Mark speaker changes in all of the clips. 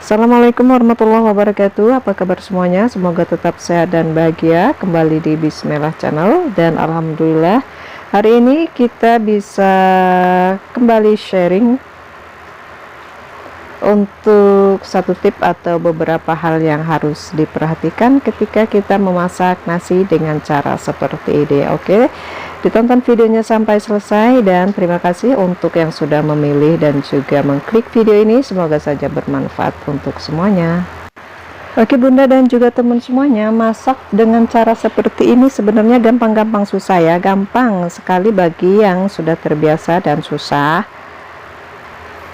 Speaker 1: Assalamualaikum warahmatullahi wabarakatuh. Apa kabar semuanya? Semoga tetap sehat dan bahagia. Kembali di Bismillah Channel, dan alhamdulillah hari ini kita bisa kembali sharing untuk satu tip atau beberapa hal yang harus diperhatikan ketika kita memasak nasi dengan cara seperti ini. Oke, ditonton videonya sampai selesai, dan terima kasih untuk yang sudah memilih dan juga mengklik video ini. Semoga saja bermanfaat untuk semuanya. Oke bunda dan juga teman semuanya, masak dengan cara seperti ini sebenarnya gampang-gampang susah ya. Gampang sekali bagi yang sudah terbiasa, dan susah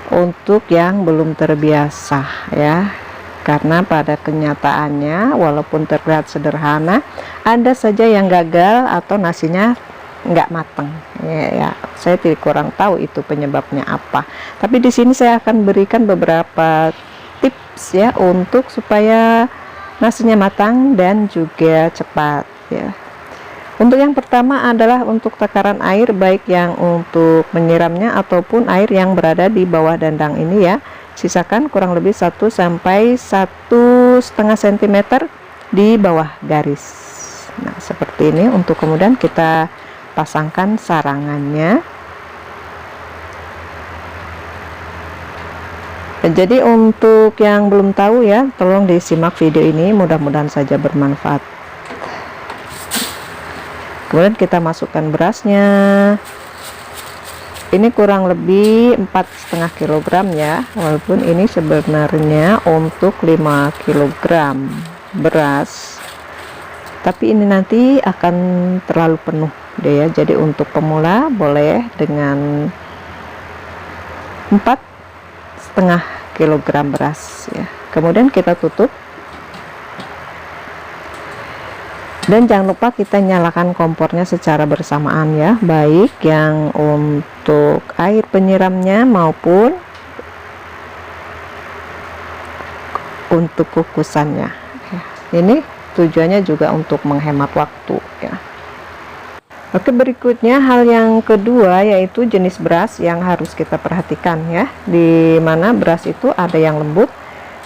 Speaker 1: untuk yang belum terbiasa ya. Karena pada kenyataannya walaupun terlihat sederhana, ada saja yang gagal atau nasinya nggak mateng ya. Saya tidak kurang tahu itu penyebabnya apa, tapi di sini saya akan berikan beberapa tips ya untuk supaya nasinya matang dan juga cepat ya. Untuk yang pertama adalah untuk takaran air, baik yang untuk menyiramnya ataupun air yang berada di bawah dandang ini ya. Sisakan kurang lebih 1 sampai 1,5 cm di bawah garis. Nah seperti ini, untuk kemudian kita pasangkan sarangannya. Jadi untuk yang belum tahu ya, tolong disimak video ini, mudah-mudahan saja bermanfaat. Kemudian kita masukkan berasnya. Ini kurang lebih 4,5 kg ya, walaupun ini sebenarnya untuk 5 kg beras, tapi ini nanti akan terlalu penuh deh ya. Jadi untuk pemula boleh dengan 4,5 kg beras ya. Kemudian kita tutup, dan jangan lupa kita nyalakan kompornya secara bersamaan ya, baik yang untuk air penyiramnya maupun untuk kukusannya ya. Ini tujuannya juga untuk menghemat waktu ya. Oke, berikutnya hal yang kedua yaitu jenis beras yang harus kita perhatikan ya, di mana beras itu ada yang lembut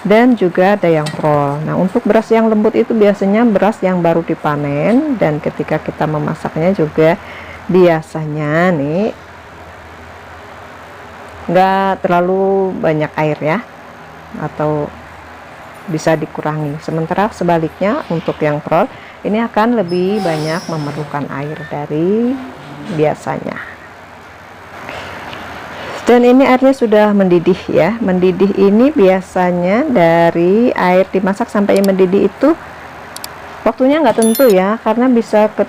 Speaker 1: dan juga ada yang prol. Nah untuk beras yang lembut itu biasanya beras yang baru dipanen, dan ketika kita memasaknya juga biasanya nih nggak terlalu banyak air ya, atau bisa dikurangi. Sementara sebaliknya untuk yang prol ini akan lebih banyak memerlukan air dari biasanya. Dan ini airnya sudah mendidih ya. Mendidih ini biasanya dari air dimasak sampai mendidih itu waktunya nggak tentu ya, karena bisa ke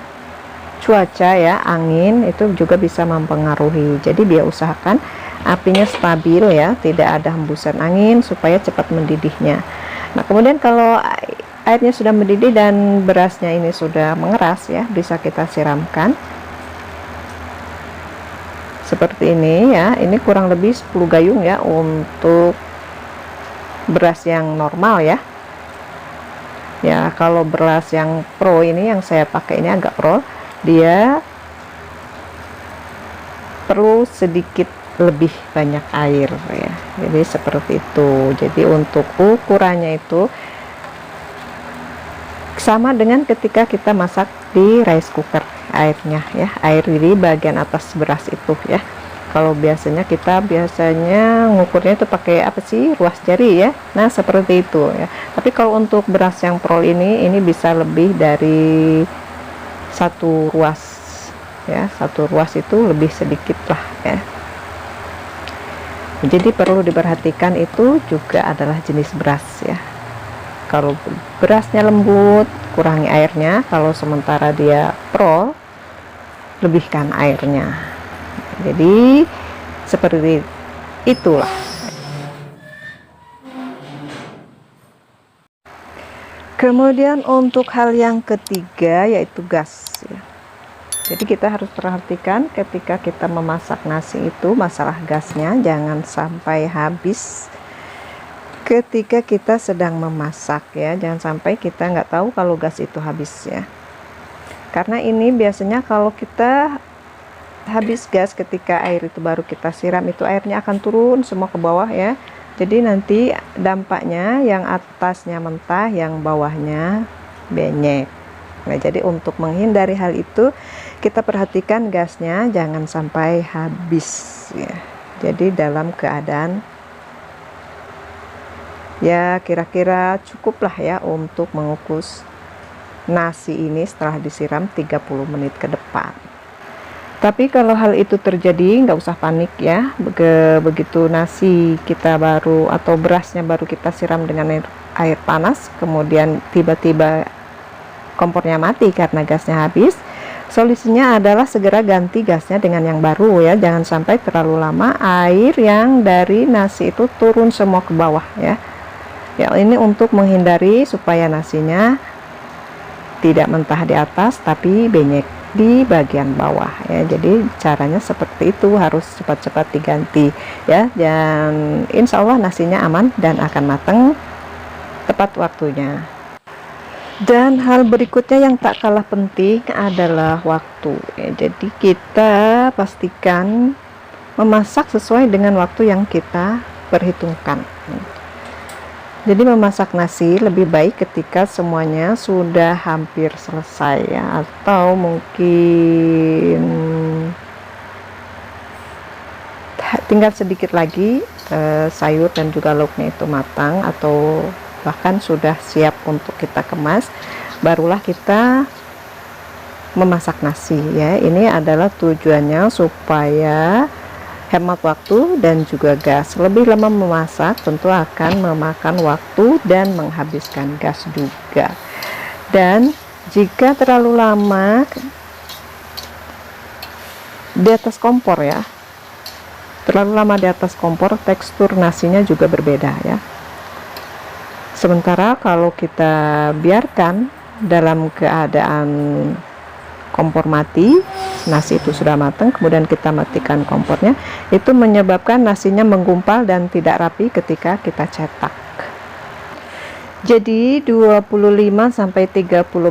Speaker 1: cuaca ya, angin itu juga bisa mempengaruhi. Jadi dia usahakan apinya stabil ya, tidak ada hembusan angin supaya cepat mendidihnya. Nah kemudian kalau airnya sudah mendidih dan berasnya ini sudah mengeras ya, bisa kita siramkan seperti ini ya. Ini kurang lebih 10 gayung ya untuk beras yang normal ya. Ya kalau beras yang pro ini, yang saya pakai ini agak pro, dia perlu sedikit lebih banyak air ya. Jadi seperti itu. Jadi untuk ukurannya itu sama dengan ketika kita masak di rice cooker airnya ya, air di bagian atas beras itu ya. Kalau biasanya kita ngukurnya itu pakai apa sih, ruas jari ya. Nah seperti itu ya. Tapi kalau untuk beras yang prol ini bisa lebih dari 1 ruas ya. 1 ruas itu lebih sedikit lah ya. Jadi perlu diperhatikan itu juga adalah jenis beras ya. Kalau berasnya lembut, kurangi airnya. Kalau sementara dia prol, lebihkan airnya. Jadi seperti itulah. Kemudian untuk hal yang ketiga yaitu gas ya. Jadi kita harus perhatikan ketika kita memasak nasi itu, masalah gasnya jangan sampai habis ketika kita sedang memasak ya. Jangan sampai kita nggak tahu kalau gas itu habis ya, karena ini biasanya kalau kita habis gas ketika air itu baru kita siram, itu airnya akan turun semua ke bawah ya. Jadi nanti dampaknya yang atasnya mentah, yang bawahnya benyek. Nah, jadi untuk menghindari hal itu, kita perhatikan gasnya jangan sampai habis ya. Jadi dalam keadaan ya kira-kira cukuplah ya untuk mengukus nasi ini setelah disiram 30 menit ke depan. Tapi kalau hal itu terjadi, nggak usah panik ya. Begitu nasi kita baru atau berasnya baru kita siram dengan air panas, kemudian tiba-tiba kompornya mati karena gasnya habis, solusinya adalah segera ganti gasnya dengan yang baru ya. Jangan sampai terlalu lama air yang dari nasi itu turun semua ke bawah ya. Ya, ini untuk menghindari supaya nasinya tidak mentah di atas tapi benyek di bagian bawah ya. Jadi caranya seperti itu, harus cepat-cepat diganti ya, dan insya Allah nasinya aman dan akan matang tepat waktunya. Dan hal berikutnya yang tak kalah penting adalah waktu ya. Jadi kita pastikan memasak sesuai dengan waktu yang kita perhitungkan. Jadi memasak nasi lebih baik ketika semuanya sudah hampir selesai ya, atau mungkin tinggal sedikit lagi sayur dan juga lauknya itu matang, atau bahkan sudah siap untuk kita kemas, barulah kita memasak nasi ya. Ini adalah tujuannya supaya hemat waktu dan juga gas. Lebih lama memasak tentu akan memakan waktu dan menghabiskan gas juga. Dan jika terlalu lama di atas kompor ya, terlalu lama di atas kompor, tekstur nasinya juga berbeda ya. Sementara kalau kita biarkan dalam keadaan kompor mati, nasi itu sudah matang, kemudian kita matikan kompornya, itu menyebabkan nasinya menggumpal dan tidak rapi ketika kita cetak. Jadi 25-30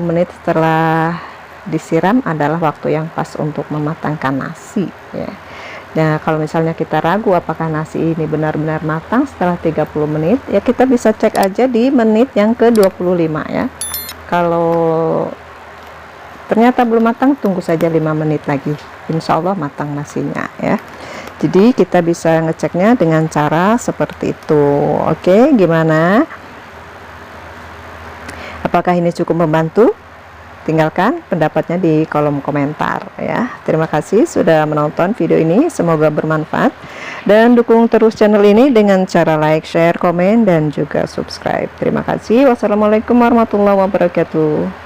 Speaker 1: menit setelah disiram adalah waktu yang pas untuk mematangkan nasi ya. Nah, kalau misalnya kita ragu apakah nasi ini benar-benar matang setelah 30 menit, ya kita bisa cek aja di menit yang ke-25 ya. Kalau ternyata belum matang, tunggu saja 5 menit lagi, insya Allah matang nasinya ya. Jadi kita bisa ngeceknya dengan cara seperti itu. Oke, gimana? Apakah ini cukup membantu? Tinggalkan pendapatnya di kolom komentar ya. Terima kasih sudah menonton video ini, semoga bermanfaat, dan dukung terus channel ini dengan cara like, share, komen, dan juga subscribe. Terima kasih. Wassalamualaikum warahmatullahi wabarakatuh.